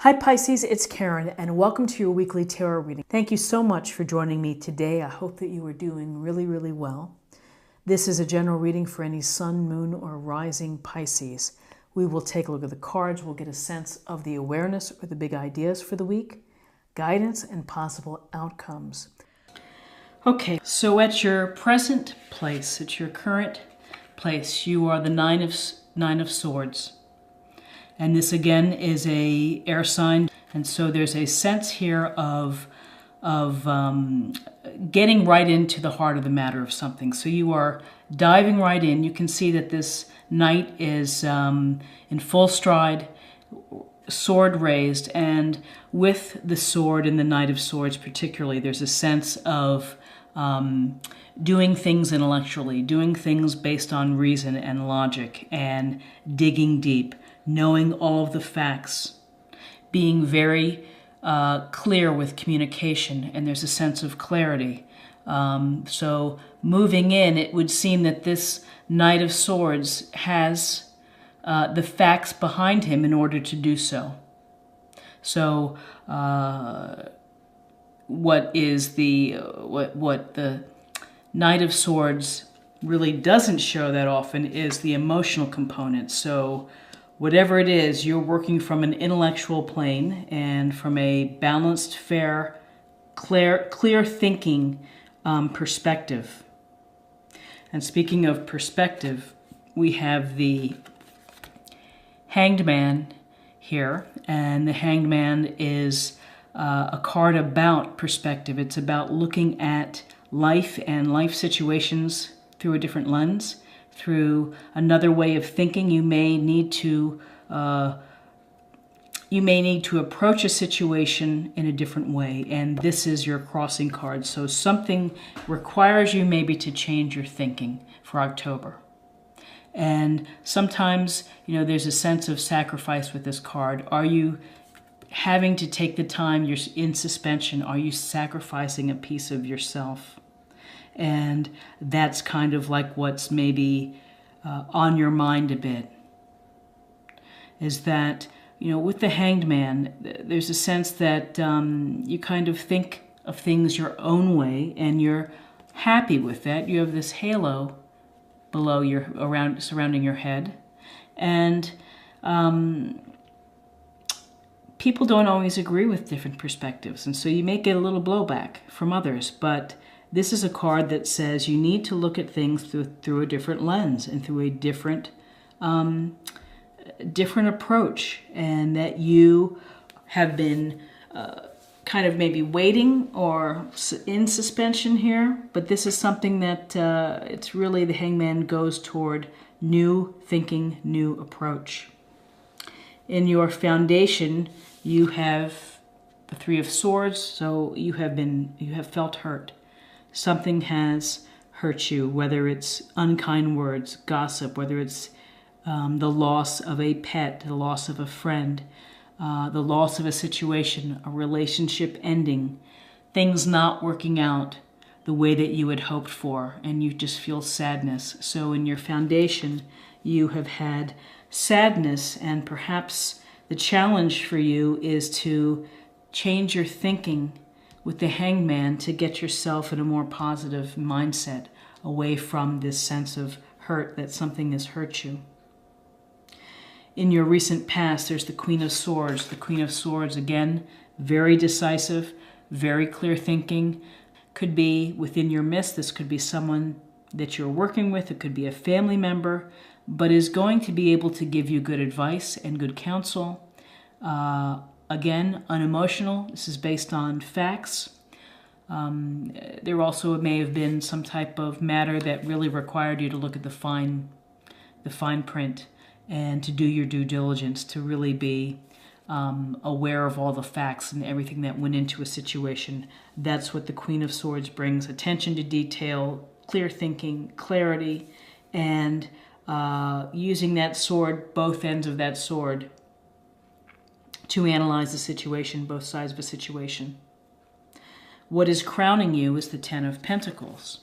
Hi Pisces, it's Karen and welcome to your weekly tarot reading. Thank you so much for joining me today. I hope that you are doing really well. This is a general reading for any sun, moon, or rising Pisces. We will take a look at the cards. We'll get a sense of the awareness or the big ideas for the week, guidance, and possible outcomes. Okay, so at your present place, at your current place, you are the Nine of Swords. And this again is a air sign, and so there's a sense here of getting right into the heart of the matter of something. So you are diving right in. You can see that this knight is in full stride, sword raised, and with the sword and the Knight of Swords particularly, there's a sense of doing things intellectually, doing things based on reason and logic, and digging deep, knowing all of the facts, being very clear with communication, and there's a sense of clarity. So moving in, it would seem that this Knight of Swords has the facts behind him in order to do so. So what the Knight of Swords really doesn't show that often is the emotional component. So whatever it is, you're working from an intellectual plane and from a balanced, fair, clear thinking perspective. And speaking of perspective, we have the Hanged Man here, and the Hanged Man is a card about perspective. It's about looking at life and life situations through a different lens, through another way of thinking. You may need to approach a situation in a different way, and this is your crossing card. So something requires you maybe to change your thinking for October. And sometimes, there's a sense of sacrifice with this card. Are you having to take the time you're in suspension? Are you sacrificing a piece of yourself? And that's kind of like what's maybe on your mind a bit, is that, with the Hanged Man, there's a sense that you kind of think of things your own way, and you're happy with that. You have this halo below surrounding your head, and people don't always agree with different perspectives, and so you may get a little blowback from others. But this is a card that says you need to look at things through a different lens and through a different approach, and that you have been kind of maybe waiting or in suspension here. But this is something that it's really the Hangman goes toward new thinking, new approach. In your foundation, you have the Three of Swords, so you have felt hurt. Something has hurt you, whether it's unkind words, gossip, whether it's the loss of a pet, the loss of a friend, the loss of a situation, a relationship ending, things not working out the way that you had hoped for, and you just feel sadness. So in your foundation, you have had sadness, and perhaps the challenge for you is to change your thinking with the Hanged Man to get yourself in a more positive mindset, away from this sense of hurt, that something has hurt you. In your recent past, there's the Queen of Swords. The Queen of Swords, again, very decisive, very clear thinking. Could be within your midst. This could be someone that you're working with. It could be a family member, but is going to be able to give you good advice and good counsel. Again, unemotional. This is based on facts. There also may have been some type of matter that really required you to look at the fine print and to do your due diligence, to really be aware of all the facts and everything that went into a situation. That's what the Queen of Swords brings: attention to detail, clear thinking, clarity, and using that sword, both ends of that sword, to analyze the situation, both sides of a situation. What is crowning you is the Ten of Pentacles.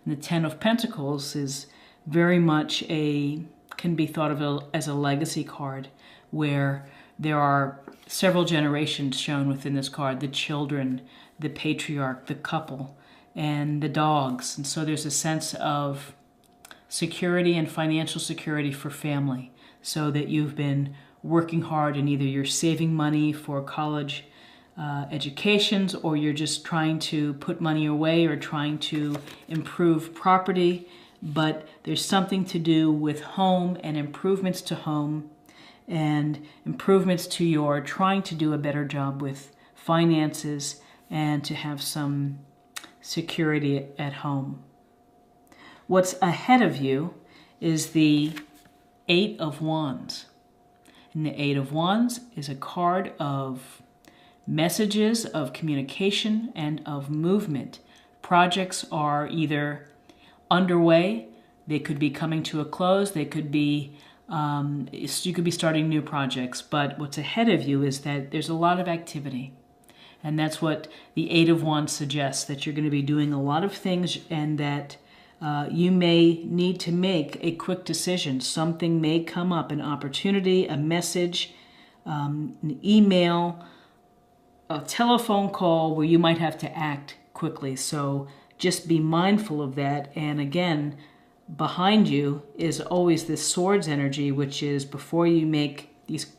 And the Ten of Pentacles is very much can be thought of as a legacy card, where there are several generations shown within this card, the children, the patriarch, the couple, and the dogs. And so there's a sense of security and financial security for family, so that you've been working hard and either you're saving money for college educations, or you're just trying to put money away or trying to improve property. But there's something to do with home and improvements to home and improvements to your trying to do a better job with finances and to have some security at home. What's ahead of you is the Eight of Wands. And the Eight of Wands is a card of messages, of communication, and of movement. Projects are either underway, they could be coming to a close, they could be, you could be starting new projects, but what's ahead of you is that there's a lot of activity. And that's what the Eight of Wands suggests, that you're going to be doing a lot of things, and that you may need to make a quick decision. Something may come up, an opportunity, a message, an email, a telephone call where you might have to act quickly. So just be mindful of that. And again, behind you is always this swords energy, which is before you make these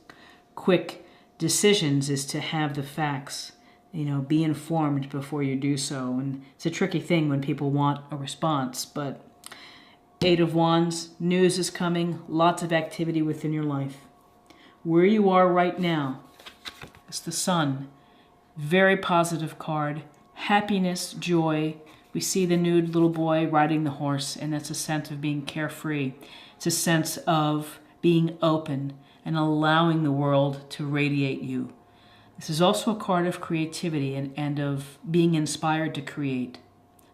quick decisions is to have the facts. You know, be informed before you do so. And it's a tricky thing when people want a response, but Eight of Wands, news is coming, lots of activity within your life. Where you are right now is the Sun. Very positive card. Happiness, joy. We see the nude little boy riding the horse, and that's a sense of being carefree. It's a sense of being open and allowing the world to radiate you. This is also a card of creativity and of being inspired to create.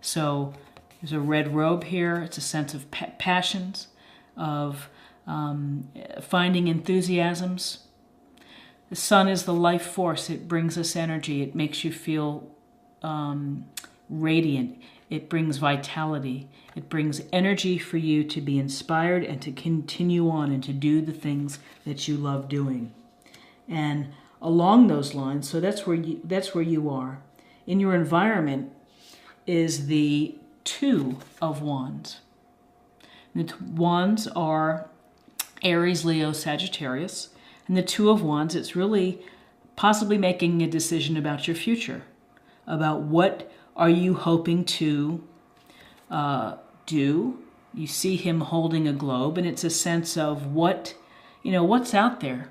So there's a red robe here. It's a sense of passions, of finding enthusiasms. The Sun is the life force. It brings us energy. It makes you feel radiant. It brings vitality. It brings energy for you to be inspired and to continue on and to do the things that you love doing. And along those lines, so that's where you are. In your environment is the Two of Wands. The Wands are Aries, Leo, Sagittarius. And the Two of Wands, it's really possibly making a decision about your future, about what are you hoping to do. You see him holding a globe, and it's a sense of what's out there.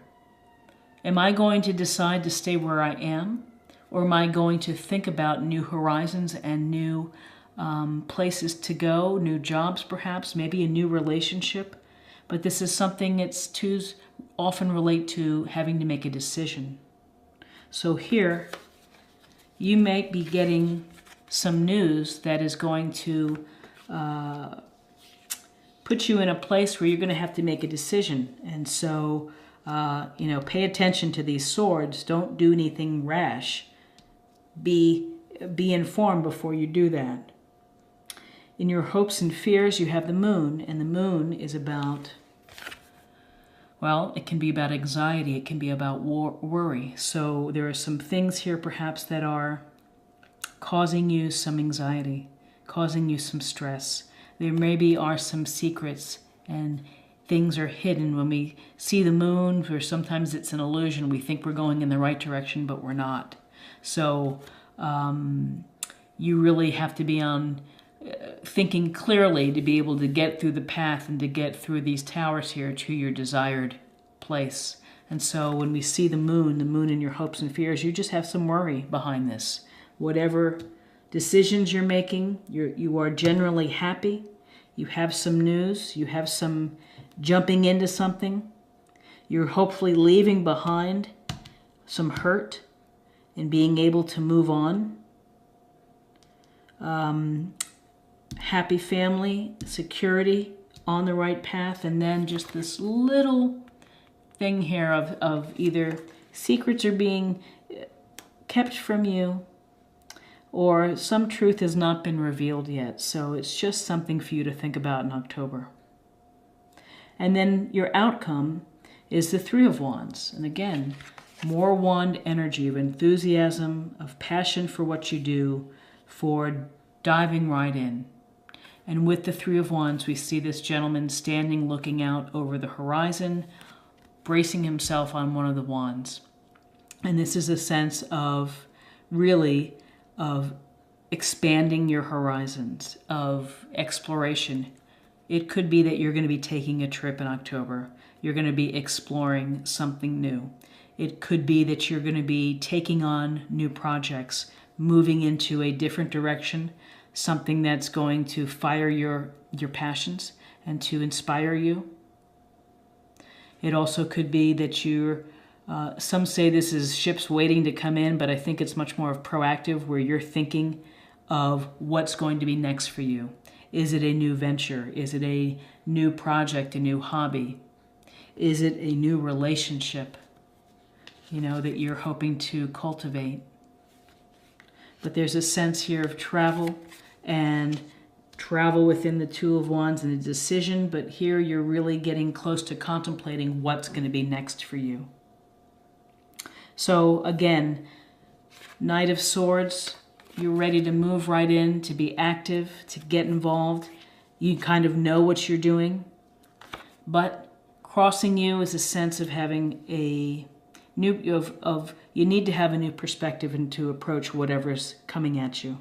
Am I going to decide to stay where I am, or am I going to think about new horizons and new places to go, new jobs perhaps, maybe a new relationship? But this is something it's twos often relate to having to make a decision. So here, you may be getting some news that is going to put you in a place where you're going to have to make a decision. And so, pay attention to these swords. Don't do anything rash. Be informed before you do that. In your hopes and fears, you have the Moon, and the Moon is about, well, it can be about anxiety, it can be about worry. So there are some things here perhaps that are causing you some anxiety, causing you some stress. There maybe are some secrets and things are hidden. When we see the Moon, or sometimes it's an illusion, we think we're going in the right direction, but we're not. So you really have to be on thinking clearly to be able to get through the path and to get through these towers here to your desired place. And so when we see the Moon in your hopes and fears, you just have some worry behind this. Whatever decisions you're making, you are generally happy. You have some news. You have some jumping into something. You're hopefully leaving behind some hurt and being able to move on. Happy family, security, on the right path, and then just this little thing here of either secrets are being kept from you or some truth has not been revealed yet. So it's just something for you to think about in October. And then your outcome is the Three of Wands. And again, More wand energy of enthusiasm, of passion for what you do, for diving right in. And with the Three of Wands, we see this gentleman standing, looking out over the horizon, bracing himself on one of the wands. And this is a sense of really of expanding your horizons, of exploration. It could be that you're going to be taking a trip in October. You're going to be exploring something new. It could be that you're going to be taking on new projects, moving into a different direction, something that's going to fire your passions and to inspire you. It also could be that you're, some say this is ships waiting to come in, but I think it's much more of proactive, where you're thinking of what's going to be next for you. Is it a new venture? Is it a new project, a new hobby? Is it a new relationship, that you're hoping to cultivate? But there's a sense here of travel, and travel within the Two of Wands and a decision, but here you're really getting close to contemplating what's going to be next for you. So again, Knight of Swords, you're ready to move right in, to be active, to get involved. You kind of know what you're doing, but crossing you is a sense of having a new, you need to have a new perspective and to approach whatever's coming at you.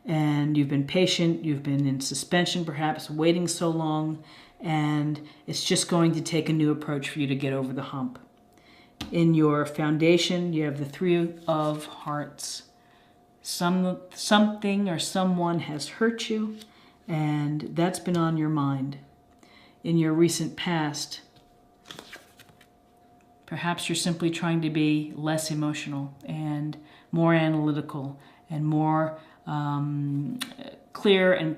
And you've been patient, you've been in suspension perhaps, waiting so long, and it's just going to take a new approach for you to get over the hump. In your foundation, you have the Three of Hearts. Something or someone has hurt you, and that's been on your mind. In your recent past, perhaps you're simply trying to be less emotional and more analytical and more clear in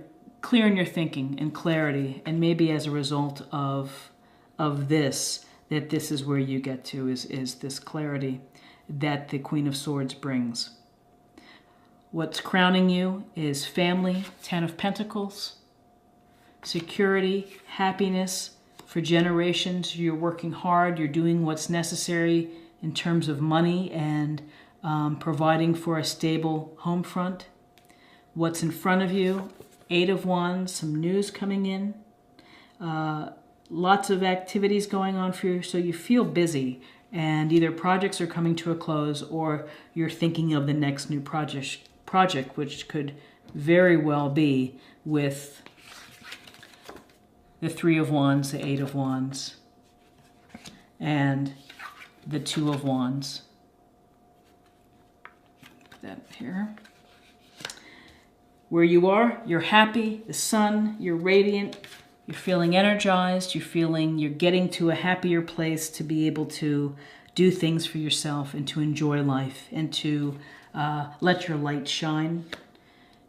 your thinking and clarity, and maybe as a result of this, that this is where you get to, is this clarity that the Queen of Swords brings. What's crowning you is family, Ten of Pentacles, security, happiness for generations. You're working hard, you're doing what's necessary in terms of money and providing for a stable home front. What's in front of you, Eight of Wands, some news coming in, lots of activities going on for you, so you feel busy, and either projects are coming to a close or you're thinking of the next new project, which could very well be with the Three of Wands, the Eight of Wands, and the Two of Wands. Put that here. Where you are, you're happy, the sun, you're radiant, you're feeling energized, you're getting to a happier place to be able to do things for yourself and to enjoy life and to let your light shine.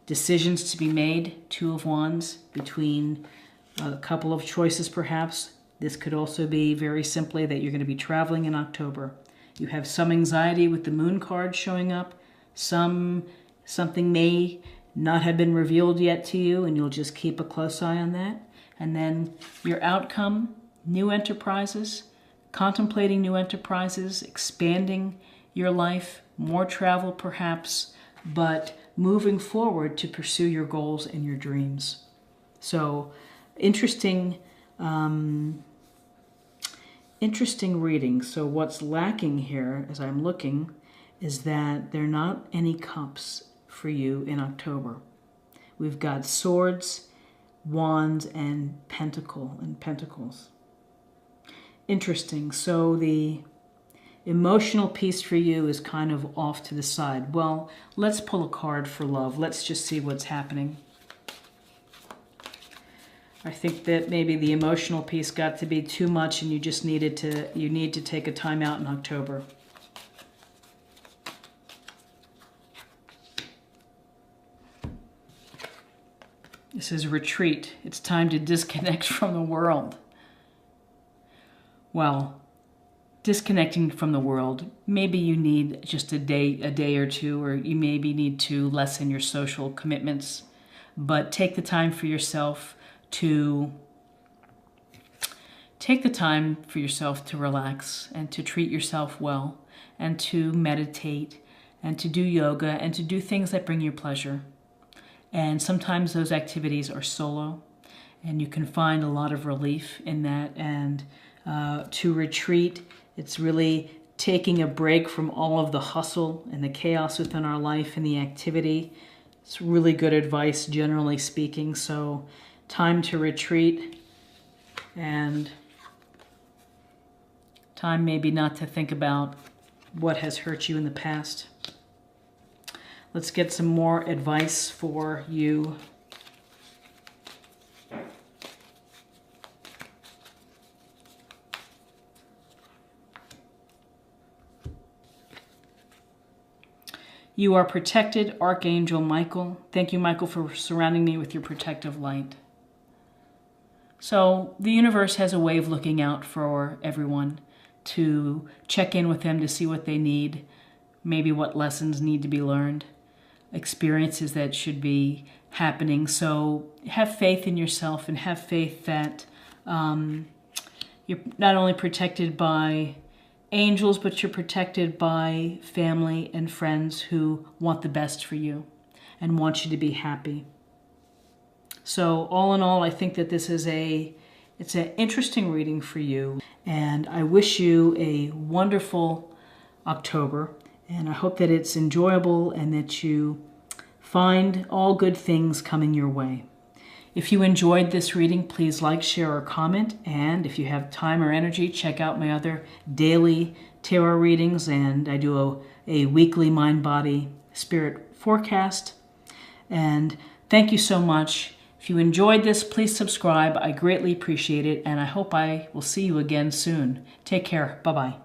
Decisions to be made, Two of Wands, between a couple of choices perhaps. This could also be very simply that you're going to be traveling in October. You have some anxiety with the Moon card showing up. Something may not have been revealed yet to you, and you'll just keep a close eye on that. And then your outcome, new enterprises, contemplating new enterprises, expanding your life, more travel perhaps, but moving forward to pursue your goals and your dreams. So interesting reading. So what's lacking here, as I'm looking, is that there are not any cups for you in October. We've got swords, wands, and pentacles. Interesting. So the emotional piece for you is kind of off to the side. Well, let's pull a card for love. Let's just see what's happening. I think that maybe the emotional piece got to be too much, and you just need to take a time out in October. This is retreat. It's time to disconnect from the world. Well, disconnecting from the world, maybe you need just a day or two, or you maybe need to lessen your social commitments, but take the time for yourself to relax and to treat yourself well. and to meditate and to do yoga and to do things that bring you pleasure. And sometimes those activities are solo, and you can find a lot of relief in that. And to retreat, it's really taking a break from all of the hustle and the chaos within our life and the activity. It's really good advice, generally speaking. So time to retreat, and time maybe not to think about what has hurt you in the past. Let's get some more advice for you. You are protected, Archangel Michael. Thank you, Michael, for surrounding me with your protective light. So the universe has a way of looking out for everyone, to check in with them to see what they need, maybe what lessons need to be learned, experiences that should be happening. So have faith in yourself and have faith that you're not only protected by angels, but you're protected by family and friends who want the best for you and want you to be happy. So all in all, I think that this is it's an interesting reading for you, and I wish you a wonderful October, and I hope that it's enjoyable and that you find all good things coming your way. If you enjoyed this reading, please like, share, or comment. And if you have time or energy, check out my other daily tarot readings. And I do a weekly mind, body, spirit forecast. And thank you so much. If you enjoyed this, please subscribe. I greatly appreciate it. And I hope I will see you again soon. Take care. Bye-bye.